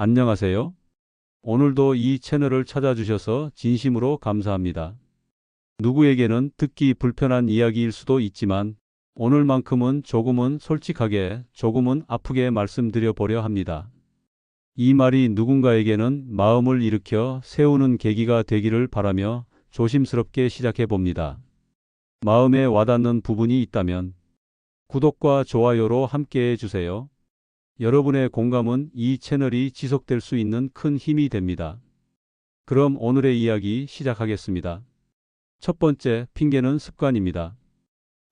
안녕하세요. 오늘도 이 채널을 찾아주셔서 진심으로 감사합니다. 누구에게는 듣기 불편한 이야기일 수도 있지만 오늘만큼은 조금은 솔직하게, 조금은 아프게 말씀드려 보려 합니다. 이 말이 누군가에게는 마음을 일으켜 세우는 계기가 되기를 바라며 조심스럽게 시작해 봅니다. 마음에 와닿는 부분이 있다면 구독과 좋아요로 함께 해주세요. 여러분의 공감은 이 채널이 지속될 수 있는 큰 힘이 됩니다. 그럼 오늘의 이야기 시작하겠습니다. 첫 번째, 핑계는 습관입니다.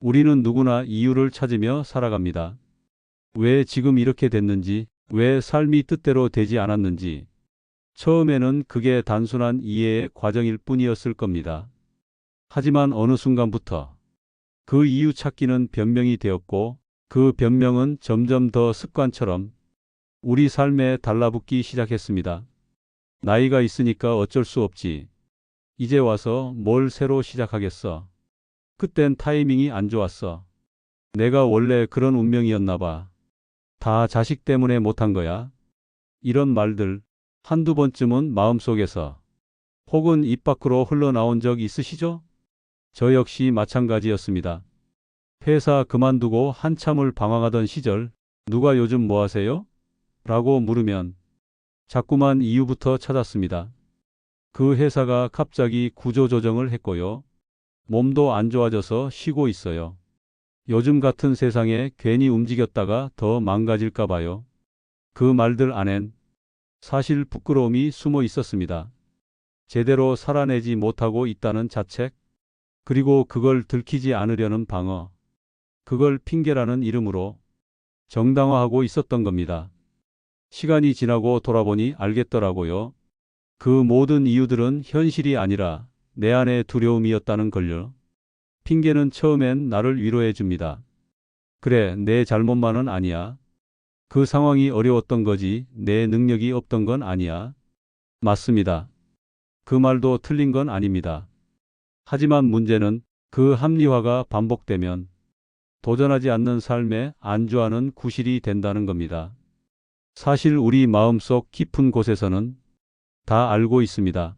우리는 누구나 이유를 찾으며 살아갑니다. 왜 지금 이렇게 됐는지, 왜 삶이 뜻대로 되지 않았는지. 처음에는 그게 단순한 이해의 과정일 뿐이었을 겁니다. 하지만 어느 순간부터 그 이유 찾기는 변명이 되었고, 그 변명은 점점 더 습관처럼 우리 삶에 달라붙기 시작했습니다. 나이가 있으니까 어쩔 수 없지. 이제 와서 뭘 새로 시작하겠어. 그땐 타이밍이 안 좋았어. 내가 원래 그런 운명이었나 봐. 다 자식 때문에 못한 거야. 이런 말들 한두 번쯤은 마음속에서 혹은 입 밖으로 흘러나온 적 있으시죠? 저 역시 마찬가지였습니다. 회사 그만두고 한참을 방황하던 시절, 누가 요즘 뭐 하세요? 라고 물으면 자꾸만 이유부터 찾았습니다. 그 회사가 갑자기 구조조정을 했고요. 몸도 안 좋아져서 쉬고 있어요. 요즘 같은 세상에 괜히 움직였다가 더 망가질까 봐요. 그 말들 안엔 사실 부끄러움이 숨어 있었습니다. 제대로 살아내지 못하고 있다는 자책, 그리고 그걸 들키지 않으려는 방어, 그걸 핑계라는 이름으로 정당화하고 있었던 겁니다. 시간이 지나고 돌아보니 알겠더라고요. 그 모든 이유들은 현실이 아니라 내 안의 두려움이었다는 걸요. 핑계는 처음엔 나를 위로해 줍니다. 그래, 내 잘못만은 아니야. 그 상황이 어려웠던 거지 내 능력이 없던 건 아니야. 맞습니다. 그 말도 틀린 건 아닙니다. 하지만 문제는 그 합리화가 반복되면 도전하지 않는 삶에 안주하는 구실이 된다는 겁니다. 사실 우리 마음속 깊은 곳에서는 다 알고 있습니다.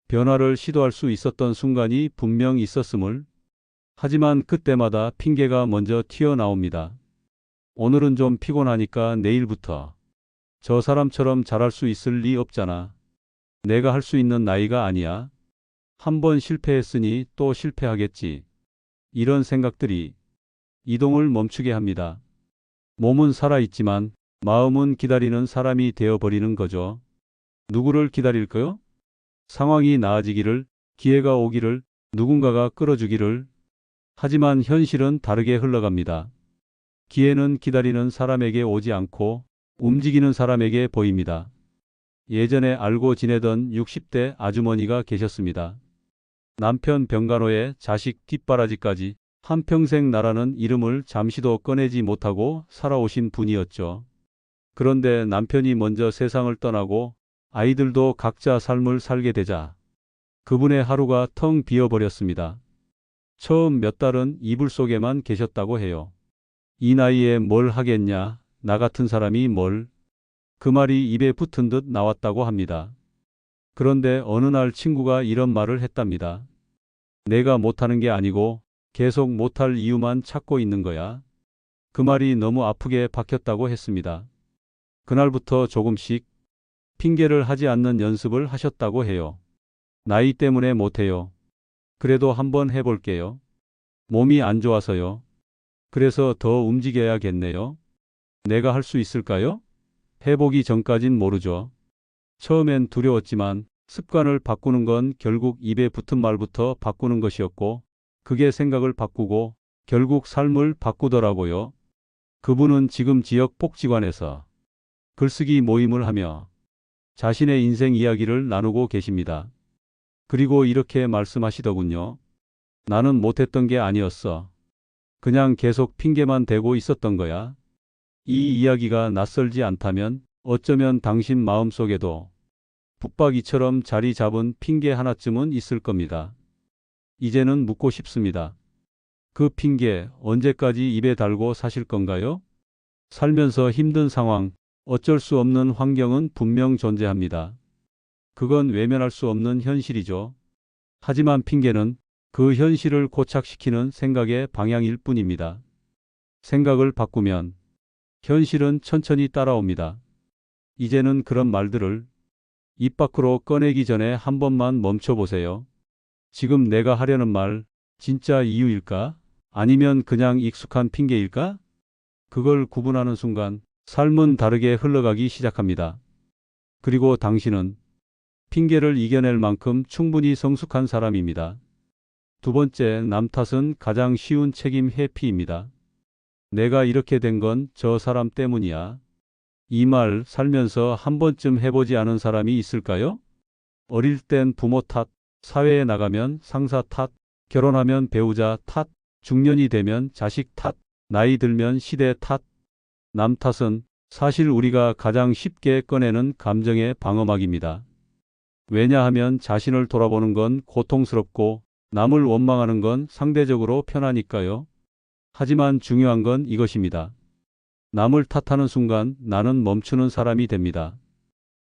변화를 시도할 수 있었던 순간이 분명 있었음을. 하지만 그때마다 핑계가 먼저 튀어나옵니다. 오늘은 좀 피곤하니까 내일부터. 저 사람처럼 잘할 수 있을 리 없잖아. 내가 할 수 있는 나이가 아니야. 한 번 실패했으니 또 실패하겠지. 이런 생각들이 이동을 멈추게 합니다. 몸은 살아있지만 마음은 기다리는 사람이 되어버리는 거죠. 누구를 기다릴까요? 상황이 나아지기를, 기회가 오기를, 누군가가 끌어주기를. 하지만 현실은 다르게 흘러갑니다. 기회는 기다리는 사람에게 오지 않고 움직이는 사람에게 보입니다. 예전에 알고 지내던 60대 아주머니가 계셨습니다. 남편 병간호에 자식 뒷바라지까지 한평생 나라는 이름을 잠시도 꺼내지 못하고 살아오신 분이었죠. 그런데 남편이 먼저 세상을 떠나고 아이들도 각자 삶을 살게 되자 그분의 하루가 텅 비어버렸습니다. 처음 몇 달은 이불 속에만 계셨다고 해요. 이 나이에 뭘 하겠냐, 나 같은 사람이 뭘. 그 말이 입에 붙은 듯 나왔다고 합니다. 그런데 어느 날 친구가 이런 말을 했답니다. 내가 못하는 게 아니고 계속 못할 이유만 찾고 있는 거야. 그 말이 너무 아프게 박혔다고 했습니다. 그날부터 조금씩 핑계를 하지 않는 연습을 하셨다고 해요. 나이 때문에 못해요. 그래도 한번 해볼게요. 몸이 안 좋아서요. 그래서 더 움직여야겠네요. 내가 할 수 있을까요? 해보기 전까진 모르죠. 처음엔 두려웠지만 습관을 바꾸는 건 결국 입에 붙은 말부터 바꾸는 것이었고, 그게 생각을 바꾸고 결국 삶을 바꾸더라고요. 그분은 지금 지역 복지관에서 글쓰기 모임을 하며 자신의 인생 이야기를 나누고 계십니다. 그리고 이렇게 말씀하시더군요. 나는 못했던 게 아니었어. 그냥 계속 핑계만 대고 있었던 거야. 이 이야기가 낯설지 않다면 어쩌면 당신 마음속에도 붙박이처럼 자리 잡은 핑계 하나쯤은 있을 겁니다. 이제는 묻고 싶습니다. 그 핑계 언제까지 입에 달고 사실 건가요? 살면서 힘든 상황, 어쩔 수 없는 환경은 분명 존재합니다. 그건 외면할 수 없는 현실이죠. 하지만 핑계는 그 현실을 고착시키는 생각의 방향일 뿐입니다. 생각을 바꾸면 현실은 천천히 따라옵니다. 이제는 그런 말들을 입 밖으로 꺼내기 전에 한 번만 멈춰보세요. 지금 내가 하려는 말 진짜 이유일까? 아니면 그냥 익숙한 핑계일까? 그걸 구분하는 순간 삶은 다르게 흘러가기 시작합니다. 그리고 당신은 핑계를 이겨낼 만큼 충분히 성숙한 사람입니다. 두 번째, 남 탓은 가장 쉬운 책임 회피입니다. 내가 이렇게 된 건 저 사람 때문이야. 이 말 살면서 한 번쯤 해보지 않은 사람이 있을까요? 어릴 땐 부모 탓, 사회에 나가면 상사 탓, 결혼하면 배우자 탓, 중년이 되면 자식 탓, 나이 들면 시대 탓. 남 탓은 사실 우리가 가장 쉽게 꺼내는 감정의 방어막입니다. 왜냐하면 자신을 돌아보는 건 고통스럽고 남을 원망하는 건 상대적으로 편하니까요. 하지만 중요한 건 이것입니다. 남을 탓하는 순간 나는 멈추는 사람이 됩니다.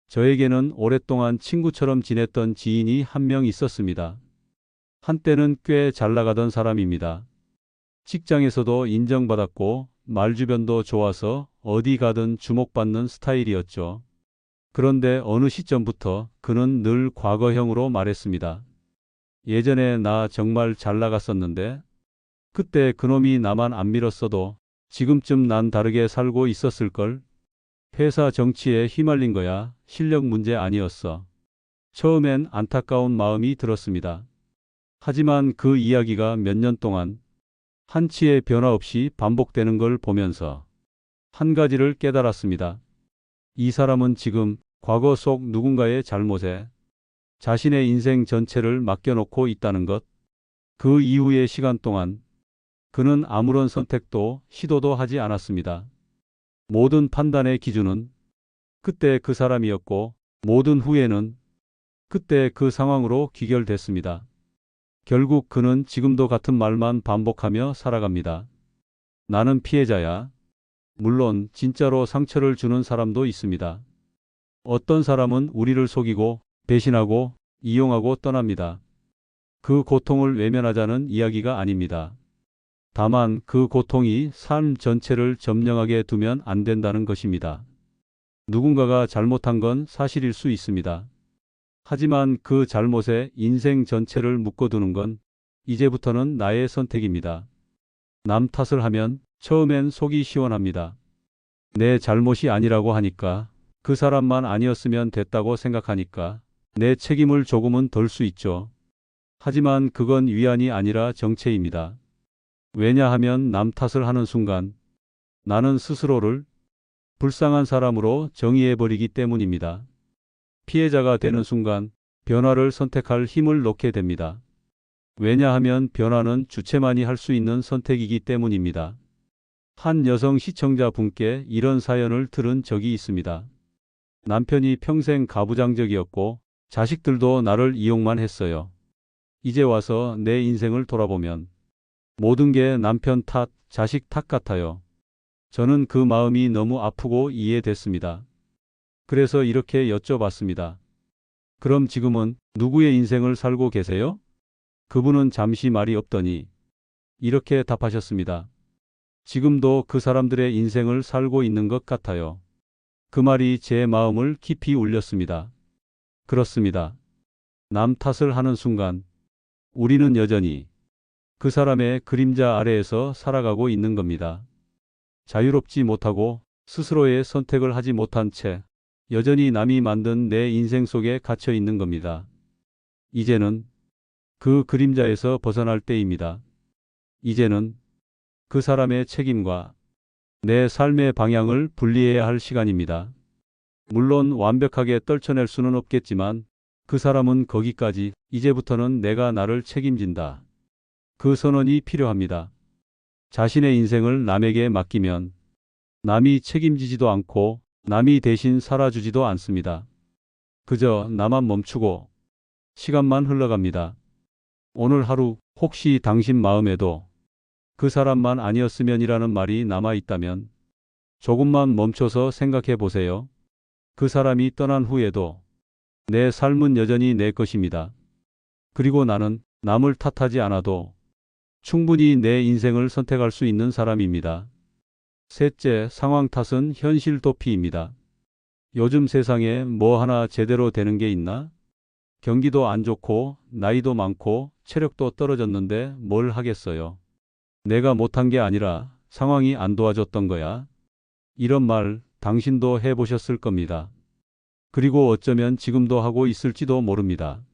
저에게는 오랫동안 친구처럼 지냈던 지인이 한 명 있었습니다. 한때는 꽤 잘 나가던 사람입니다. 직장에서도 인정받았고 말주변도 좋아서 어디 가든 주목받는 스타일이었죠. 그런데 어느 시점부터 그는 늘 과거형으로 말했습니다. 예전에 나 정말 잘 나갔었는데 그때 그놈이 나만 안 밀었어도 지금쯤 난 다르게 살고 있었을걸. 회사 정치에 휘말린 거야. 실력 문제 아니었어. 처음엔 안타까운 마음이 들었습니다. 하지만 그 이야기가 몇 년 동안 한치의 변화 없이 반복되는 걸 보면서 한 가지를 깨달았습니다. 이 사람은 지금 과거 속 누군가의 잘못에 자신의 인생 전체를 맡겨놓고 있다는 것. 그 이후의 시간 동안 그는 아무런 선택도 시도도 하지 않았습니다. 모든 판단의 기준은 그때 그 사람이었고 모든 후회는 그때 그 상황으로 귀결됐습니다. 결국 그는 지금도 같은 말만 반복하며 살아갑니다. 나는 피해자야. 물론 진짜로 상처를 주는 사람도 있습니다. 어떤 사람은 우리를 속이고 배신하고 이용하고 떠납니다. 그 고통을 외면하자는 이야기가 아닙니다. 다만 그 고통이 삶 전체를 점령하게 두면 안 된다는 것입니다. 누군가가 잘못한 건 사실일 수 있습니다. 하지만 그 잘못에 인생 전체를 묶어두는 건 이제부터는 나의 선택입니다. 남 탓을 하면 처음엔 속이 시원합니다. 내 잘못이 아니라고 하니까, 그 사람만 아니었으면 됐다고 생각하니까 내 책임을 조금은 덜 수 있죠. 하지만 그건 위안이 아니라 정체입니다. 왜냐하면 남 탓을 하는 순간 나는 스스로를 불쌍한 사람으로 정의해버리기 때문입니다. 피해자가 되는 순간 변화를 선택할 힘을 놓게 됩니다. 왜냐하면 변화는 주체만이 할 수 있는 선택이기 때문입니다. 한 여성 시청자분께 이런 사연을 들은 적이 있습니다. 남편이 평생 가부장적이었고 자식들도 나를 이용만 했어요. 이제 와서 내 인생을 돌아보면 모든 게 남편 탓, 자식 탓 같아요. 저는 그 마음이 너무 아프고 이해됐습니다. 그래서 이렇게 여쭤봤습니다. 그럼 지금은 누구의 인생을 살고 계세요? 그분은 잠시 말이 없더니 이렇게 답하셨습니다. 지금도 그 사람들의 인생을 살고 있는 것 같아요. 그 말이 제 마음을 깊이 울렸습니다. 그렇습니다. 남 탓을 하는 순간 우리는 여전히 그 사람의 그림자 아래에서 살아가고 있는 겁니다. 자유롭지 못하고 스스로의 선택을 하지 못한 채 여전히 남이 만든 내 인생 속에 갇혀 있는 겁니다. 이제는 그 그림자에서 벗어날 때입니다. 이제는 그 사람의 책임과 내 삶의 방향을 분리해야 할 시간입니다. 물론 완벽하게 떨쳐낼 수는 없겠지만 그 사람은 거기까지, 이제부터는 내가 나를 책임진다. 그 선언이 필요합니다. 자신의 인생을 남에게 맡기면 남이 책임지지도 않고 남이 대신 살아주지도 않습니다. 그저 나만 멈추고 시간만 흘러갑니다. 오늘 하루 혹시 당신 마음에도 그 사람만 아니었으면이라는 말이 남아 있다면 조금만 멈춰서 생각해 보세요. 그 사람이 떠난 후에도 내 삶은 여전히 내 것입니다. 그리고 나는 남을 탓하지 않아도 충분히 내 인생을 선택할 수 있는 사람입니다. 셋째, 상황 탓은 현실 도피입니다. 요즘 세상에 뭐 하나 제대로 되는 게 있나? 경기도 안 좋고 나이도 많고 체력도 떨어졌는데 뭘 하겠어요. 내가 못한 게 아니라 상황이 안 도와줬던 거야. 이런 말 당신도 해보셨을 겁니다. 그리고 어쩌면 지금도 하고 있을지도 모릅니다.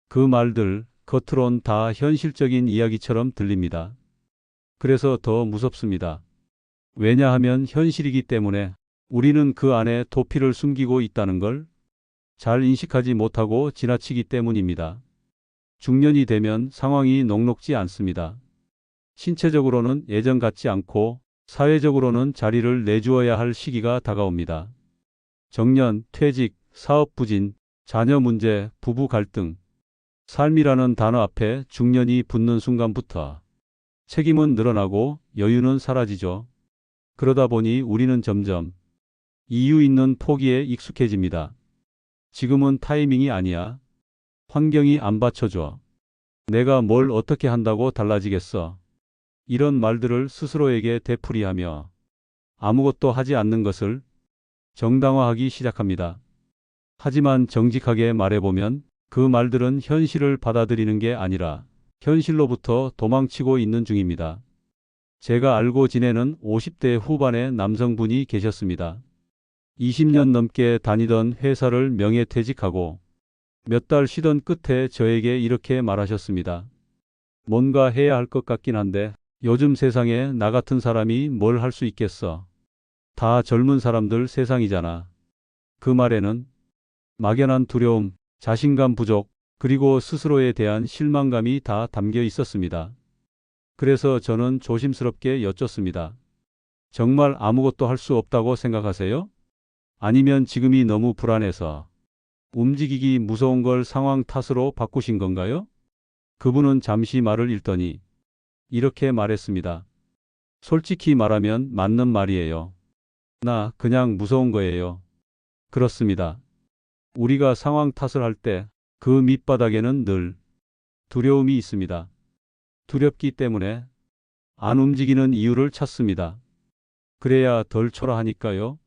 그 말들 겉으론 다 현실적인 이야기처럼 들립니다. 그래서 더 무섭습니다. 왜냐하면 현실이기 때문에 우리는 그 안에 도피를 숨기고 있다는 걸 잘 인식하지 못하고 지나치기 때문입니다. 중년이 되면 상황이 녹록지 않습니다. 신체적으로는 예전 같지 않고 사회적으로는 자리를 내주어야 할 시기가 다가옵니다. 정년, 퇴직, 사업 부진, 자녀 문제, 부부 갈등. 삶이라는 단어 앞에 중년이 붙는 순간부터 책임은 늘어나고 여유는 사라지죠. 그러다 보니 우리는 점점 이유 있는 포기에 익숙해집니다. 지금은 타이밍이 아니야. 환경이 안 받쳐줘. 내가 뭘 어떻게 한다고 달라지겠어. 이런 말들을 스스로에게 되풀이하며 아무것도 하지 않는 것을 정당화하기 시작합니다. 하지만 정직하게 말해보면 그 말들은 현실을 받아들이는 게 아니라 현실로부터 도망치고 있는 중입니다. 제가 알고 지내는 50대 후반의 남성분이 계셨습니다. 20년 넘게 다니던 회사를 명예퇴직하고 몇 달 쉬던 끝에 저에게 이렇게 말하셨습니다. 뭔가 해야 할 것 같긴 한데 요즘 세상에 나 같은 사람이 뭘 할 수 있겠어. 다 젊은 사람들 세상이잖아. 그 말에는 막연한 두려움, 자신감 부족, 그리고 스스로에 대한 실망감이 다 담겨 있었습니다. 그래서 저는 조심스럽게 여쭙습니다. 정말 아무것도 할 수 없다고 생각하세요? 아니면 지금이 너무 불안해서 움직이기 무서운 걸 상황 탓으로 바꾸신 건가요? 그분은 잠시 말을 잃더니 이렇게 말했습니다. 솔직히 말하면 맞는 말이에요. 나 그냥 무서운 거예요. 그렇습니다. 우리가 상황 탓을 할 때 그 밑바닥에는 늘 두려움이 있습니다. 두렵기 때문에 안 움직이는 이유를 찾습니다. 그래야 덜 초라하니까요.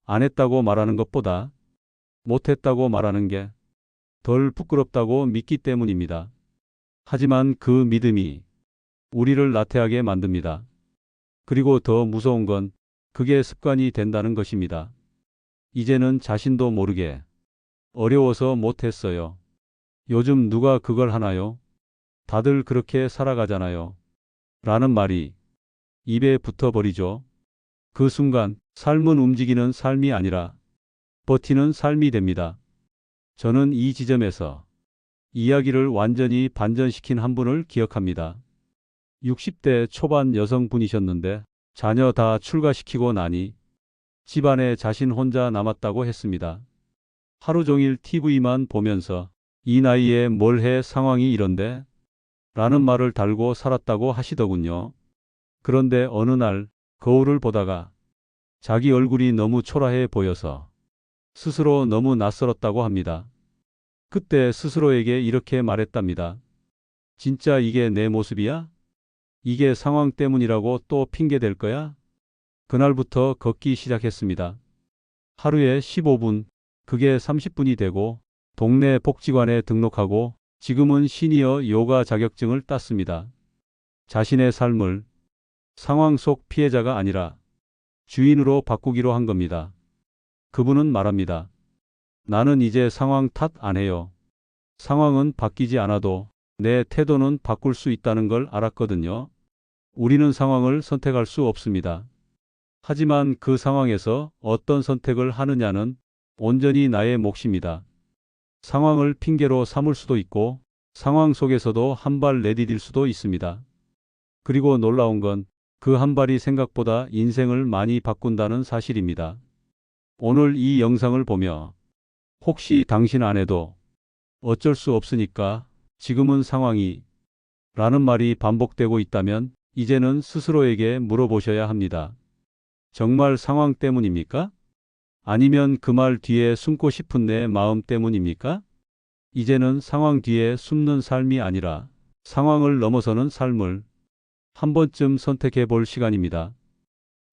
안 했다고 말하는 것보다 못했다고 말하는 게 덜 부끄럽다고 믿기 때문입니다. 하지만 그 믿음이 우리를 나태하게 만듭니다. 그리고 더 무서운 건 그게 습관이 된다는 것입니다. 이제는 자신도 모르게 어려워서 못했어요. 요즘 누가 그걸 하나요? 다들 그렇게 살아가잖아요. 라는 말이 입에 붙어버리죠. 그 순간 삶은 움직이는 삶이 아니라 버티는 삶이 됩니다. 저는 이 지점에서 이야기를 완전히 반전시킨 한 분을 기억합니다. 60대 초반 여성분이셨는데 자녀 다 출가시키고 나니 집안에 자신 혼자 남았다고 했습니다. 하루 종일 TV만 보면서 이 나이에 뭘 해 상황이 이런데? 라는 말을 달고 살았다고 하시더군요. 그런데 어느 날 거울을 보다가 자기 얼굴이 너무 초라해 보여서 스스로 너무 낯설었다고 합니다. 그때 스스로에게 이렇게 말했답니다. 진짜 이게 내 모습이야? 이게 상황 때문이라고 또 핑계 댈 거야? 그날부터 걷기 시작했습니다. 하루에 15분, 그게 30분이 되고 동네 복지관에 등록하고 지금은 시니어 요가 자격증을 땄습니다. 자신의 삶을 상황 속 피해자가 아니라 주인으로 바꾸기로 한 겁니다. 그분은 말합니다. 나는 이제 상황 탓 안 해요. 상황은 바뀌지 않아도 내 태도는 바꿀 수 있다는 걸 알았거든요. 우리는 상황을 선택할 수 없습니다. 하지만 그 상황에서 어떤 선택을 하느냐는 온전히 나의 몫입니다. 상황을 핑계로 삼을 수도 있고 상황 속에서도 한 발 내디딜 수도 있습니다. 그리고 놀라운 건 그 한 발이 생각보다 인생을 많이 바꾼다는 사실입니다. 오늘 이 영상을 보며 혹시 당신 안에도 어쩔 수 없으니까 지금은 상황이 라는 말이 반복되고 있다면 이제는 스스로에게 물어보셔야 합니다. 정말 상황 때문입니까? 아니면 그 말 뒤에 숨고 싶은 내 마음 때문입니까? 이제는 상황 뒤에 숨는 삶이 아니라 상황을 넘어서는 삶을 한 번쯤 선택해 볼 시간입니다.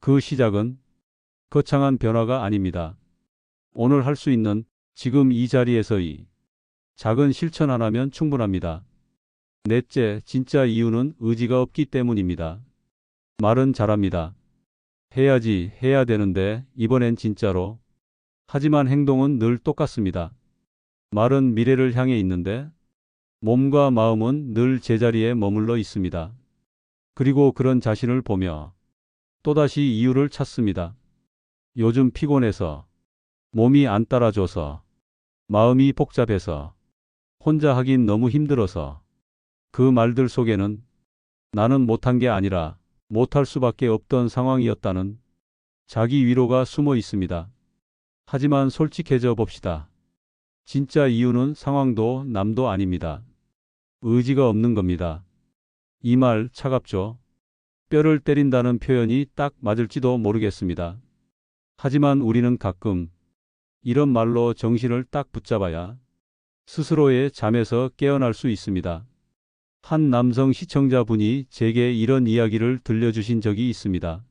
그 시작은 거창한 변화가 아닙니다. 오늘 할 수 있는 지금 이 자리에서의 작은 실천 하나면 충분합니다. 넷째, 진짜 이유는 의지가 없기 때문입니다. 말은 잘합니다. 해야지, 해야 되는데, 이번엔 진짜로. 하지만 행동은 늘 똑같습니다. 말은 미래를 향해 있는데, 몸과 마음은 늘 제자리에 머물러 있습니다. 그리고 그런 자신을 보며 또다시 이유를 찾습니다. 요즘 피곤해서, 몸이 안 따라줘서, 마음이 복잡해서, 혼자 하긴 너무 힘들어서. 그 말들 속에는 나는 못한 게 아니라 못할 수밖에 없던 상황이었다는 자기 위로가 숨어 있습니다. 하지만 솔직해져 봅시다. 진짜 이유는 상황도 남도 아닙니다. 의지가 없는 겁니다. 이 말 차갑죠? 뼈를 때린다는 표현이 딱 맞을지도 모르겠습니다. 하지만 우리는 가끔 이런 말로 정신을 딱 붙잡아야 스스로의 잠에서 깨어날 수 있습니다. 한 남성 시청자분이 제게 이런 이야기를 들려주신 적이 있습니다.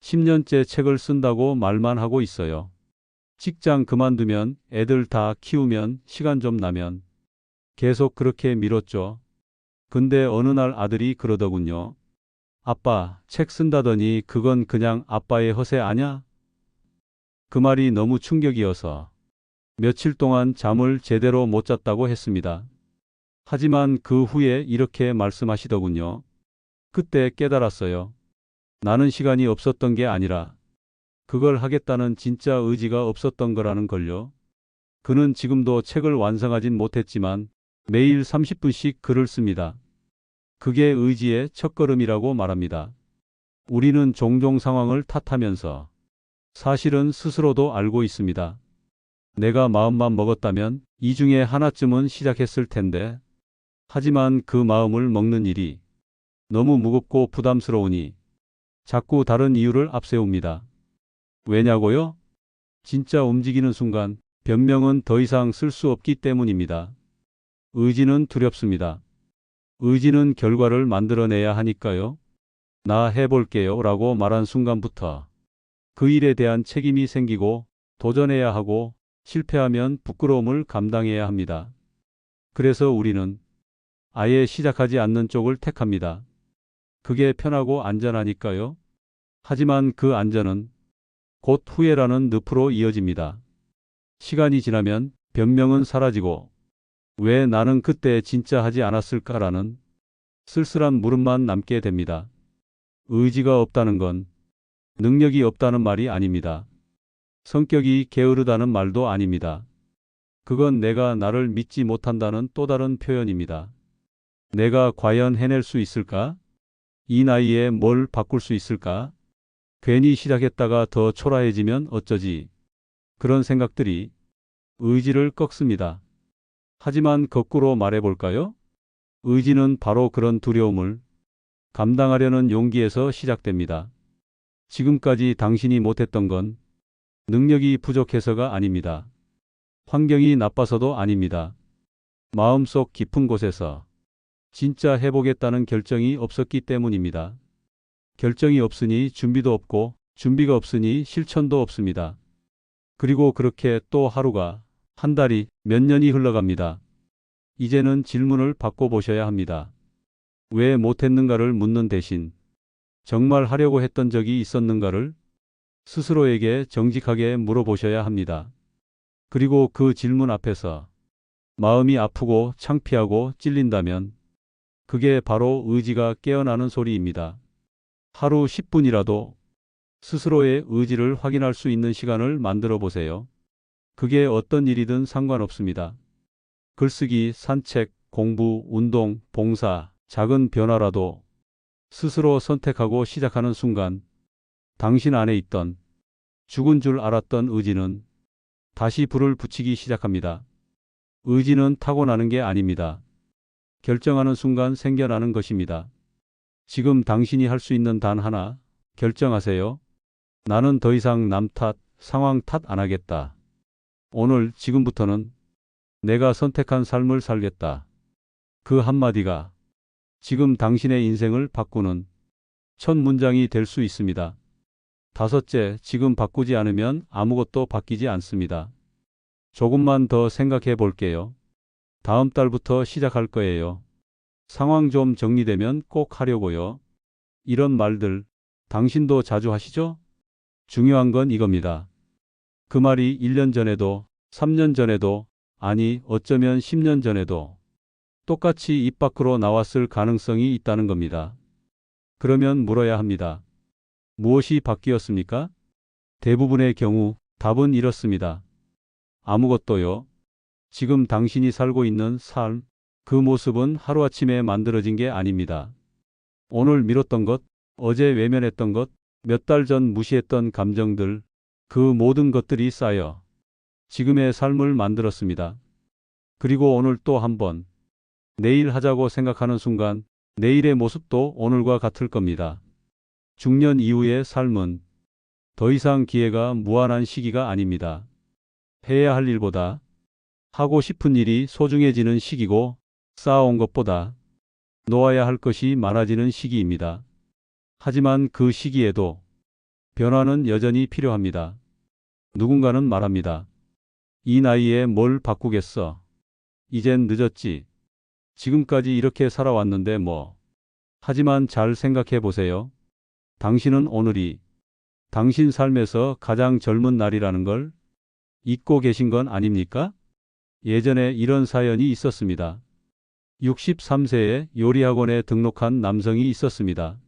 10년째 책을 쓴다고 말만 하고 있어요. 직장 그만두면 애들 다 키우면 시간 좀 나면 계속 그렇게 미뤘죠. 근데 어느 날 아들이 그러더군요. 아빠, 책 쓴다더니 그건 그냥 아빠의 허세 아냐? 그 말이 너무 충격이어서 며칠 동안 잠을 제대로 못 잤다고 했습니다. 하지만 그 후에 이렇게 말씀하시더군요. 그때 깨달았어요. 나는 시간이 없었던 게 아니라 그걸 하겠다는 진짜 의지가 없었던 거라는 걸요. 그는 지금도 책을 완성하진 못했지만 매일 30분씩 글을 씁니다. 그게 의지의 첫걸음이라고 말합니다. 우리는 종종 상황을 탓하면서 사실은 스스로도 알고 있습니다. 내가 마음만 먹었다면 이 중에 하나쯤은 시작했을 텐데. 하지만 그 마음을 먹는 일이 너무 무겁고 부담스러우니 자꾸 다른 이유를 앞세웁니다. 왜냐고요? 진짜 움직이는 순간 변명은 더 이상 쓸 수 없기 때문입니다. 의지는 두렵습니다. 의지는 결과를 만들어내야 하니까요. 나 해볼게요 라고 말한 순간부터 그 일에 대한 책임이 생기고 도전해야 하고 실패하면 부끄러움을 감당해야 합니다. 그래서 우리는 아예 시작하지 않는 쪽을 택합니다. 그게 편하고 안전하니까요. 하지만 그 안전은 곧 후회라는 늪으로 이어집니다. 시간이 지나면 변명은 사라지고 왜 나는 그때 진짜 하지 않았을까라는 쓸쓸한 물음만 남게 됩니다. 의지가 없다는 건 능력이 없다는 말이 아닙니다. 성격이 게으르다는 말도 아닙니다. 그건 내가 나를 믿지 못한다는 또 다른 표현입니다. 내가 과연 해낼 수 있을까? 이 나이에 뭘 바꿀 수 있을까? 괜히 시작했다가 더 초라해지면 어쩌지? 그런 생각들이 의지를 꺾습니다. 하지만 거꾸로 말해볼까요? 의지는 바로 그런 두려움을 감당하려는 용기에서 시작됩니다. 지금까지 당신이 못했던 건 능력이 부족해서가 아닙니다. 환경이 나빠서도 아닙니다. 마음속 깊은 곳에서 진짜 해보겠다는 결정이 없었기 때문입니다. 결정이 없으니 준비도 없고 준비가 없으니 실천도 없습니다. 그리고 그렇게 또 하루가, 한 달이, 몇 년이 흘러갑니다. 이제는 질문을 바꿔보셔야 합니다. 왜 못했는가를 묻는 대신 정말 하려고 했던 적이 있었는가를 스스로에게 정직하게 물어보셔야 합니다. 그리고 그 질문 앞에서 마음이 아프고 창피하고 찔린다면 그게 바로 의지가 깨어나는 소리입니다. 하루 10분이라도 스스로의 의지를 확인할 수 있는 시간을 만들어 보세요. 그게 어떤 일이든 상관없습니다. 글쓰기, 산책, 공부, 운동, 봉사, 작은 변화라도 스스로 선택하고 시작하는 순간 당신 안에 있던 죽은 줄 알았던 의지는 다시 불을 붙이기 시작합니다. 의지는 타고나는 게 아닙니다. 결정하는 순간 생겨나는 것입니다. 지금 당신이 할 수 있는 단 하나, 결정하세요. 나는 더 이상 남 탓, 상황 탓 안 하겠다. 오늘, 지금부터는 내가 선택한 삶을 살겠다. 그 한마디가 지금 당신의 인생을 바꾸는 첫 문장이 될 수 있습니다. 다섯째, 지금 바꾸지 않으면 아무것도 바뀌지 않습니다. 조금만 더 생각해 볼게요. 다음 달부터 시작할 거예요. 상황 좀 정리되면 꼭 하려고요. 이런 말들 당신도 자주 하시죠? 중요한 건 이겁니다. 그 말이 1년 전에도, 3년 전에도, 아니 어쩌면 10년 전에도 똑같이 입 밖으로 나왔을 가능성이 있다는 겁니다. 그러면 물어야 합니다. 무엇이 바뀌었습니까? 대부분의 경우 답은 이렇습니다. 아무것도요. 지금 당신이 살고 있는 삶, 그 모습은 하루아침에 만들어진 게 아닙니다. 오늘 미뤘던 것, 어제 외면했던 것, 몇 달 전 무시했던 감정들, 그 모든 것들이 쌓여 지금의 삶을 만들었습니다. 그리고 오늘 또 한 번, 내일 하자고 생각하는 순간 내일의 모습도 오늘과 같을 겁니다. 중년 이후의 삶은 더 이상 기회가 무한한 시기가 아닙니다. 해야 할 일보다 하고 싶은 일이 소중해지는 시기고 쌓아온 것보다 놓아야 할 것이 많아지는 시기입니다. 하지만 그 시기에도 변화는 여전히 필요합니다. 누군가는 말합니다. 이 나이에 뭘 바꾸겠어? 이젠 늦었지. 지금까지 이렇게 살아왔는데 뭐. 하지만 잘 생각해 보세요. 당신은 오늘이 당신 삶에서 가장 젊은 날이라는 걸 잊고 계신 건 아닙니까? 예전에 이런 사연이 있었습니다. 63세에 요리학원에 등록한 남성이 있었습니다.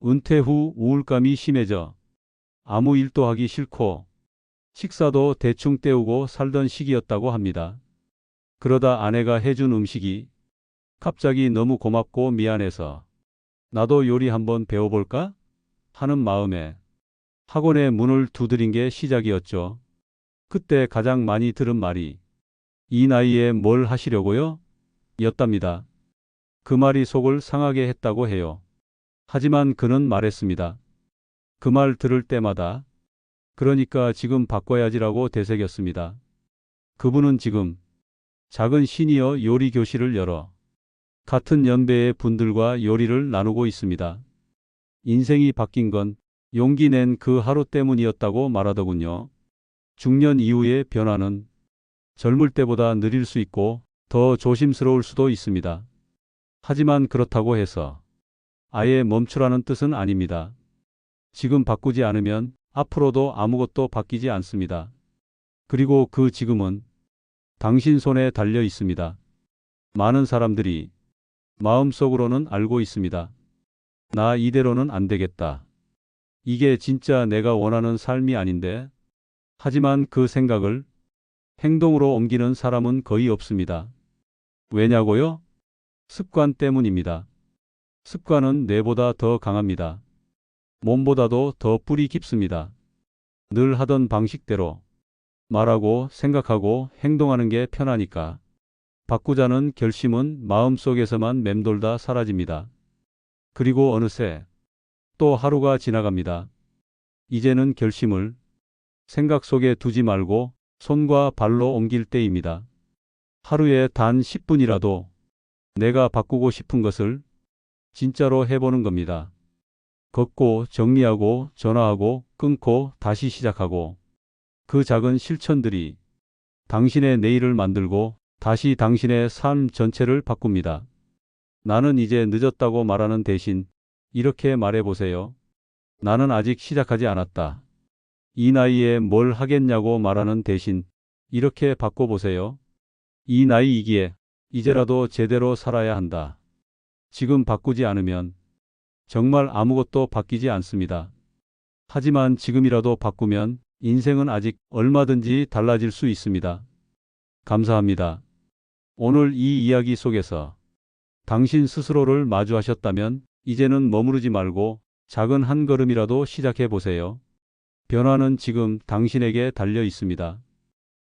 은퇴 후 우울감이 심해져 아무 일도 하기 싫고 식사도 대충 때우고 살던 시기였다고 합니다. 그러다 아내가 해준 음식이 갑자기 너무 고맙고 미안해서 나도 요리 한번 배워볼까? 하는 마음에 학원의 문을 두드린 게 시작이었죠. 그때 가장 많이 들은 말이 이 나이에 뭘 하시려고요? 였답니다. 그 말이 속을 상하게 했다고 해요. 하지만 그는 말했습니다. 그 말 들을 때마다 그러니까 지금 바꿔야지라고 되새겼습니다. 그분은 지금 작은 시니어 요리 교실을 열어 같은 연배의 분들과 요리를 나누고 있습니다. 인생이 바뀐 건 용기 낸 그 하루 때문이었다고 말하더군요. 중년 이후의 변화는 젊을 때보다 느릴 수 있고 더 조심스러울 수도 있습니다. 하지만 그렇다고 해서 아예 멈추라는 뜻은 아닙니다. 지금 바꾸지 않으면 앞으로도 아무것도 바뀌지 않습니다. 그리고 그 지금은 당신 손에 달려 있습니다. 많은 사람들이 마음속으로는 알고 있습니다. 나 이대로는 안 되겠다. 이게 진짜 내가 원하는 삶이 아닌데. 하지만 그 생각을 행동으로 옮기는 사람은 거의 없습니다. 왜냐고요? 습관 때문입니다. 습관은 뇌보다 더 강합니다. 몸보다도 더 뿌리 깊습니다. 늘 하던 방식대로 말하고 생각하고 행동하는 게 편하니까 바꾸자는 결심은 마음속에서만 맴돌다 사라집니다. 그리고 어느새 또 하루가 지나갑니다. 이제는 결심을 생각 속에 두지 말고 손과 발로 옮길 때입니다. 하루에 단 10분이라도 내가 바꾸고 싶은 것을 진짜로 해보는 겁니다. 걷고 정리하고 전화하고 끊고 다시 시작하고 그 작은 실천들이 당신의 내일을 만들고 다시 당신의 삶 전체를 바꿉니다. 나는 이제 늦었다고 말하는 대신 이렇게 말해보세요. 나는 아직 시작하지 않았다. 이 나이에 뭘 하겠냐고 말하는 대신 이렇게 바꿔보세요. 이 나이이기에 이제라도 제대로 살아야 한다. 지금 바꾸지 않으면 정말 아무것도 바뀌지 않습니다. 하지만 지금이라도 바꾸면 인생은 아직 얼마든지 달라질 수 있습니다. 감사합니다. 오늘 이 이야기 속에서 당신 스스로를 마주하셨다면 이제는 머무르지 말고 작은 한 걸음이라도 시작해 보세요. 변화는 지금 당신에게 달려 있습니다.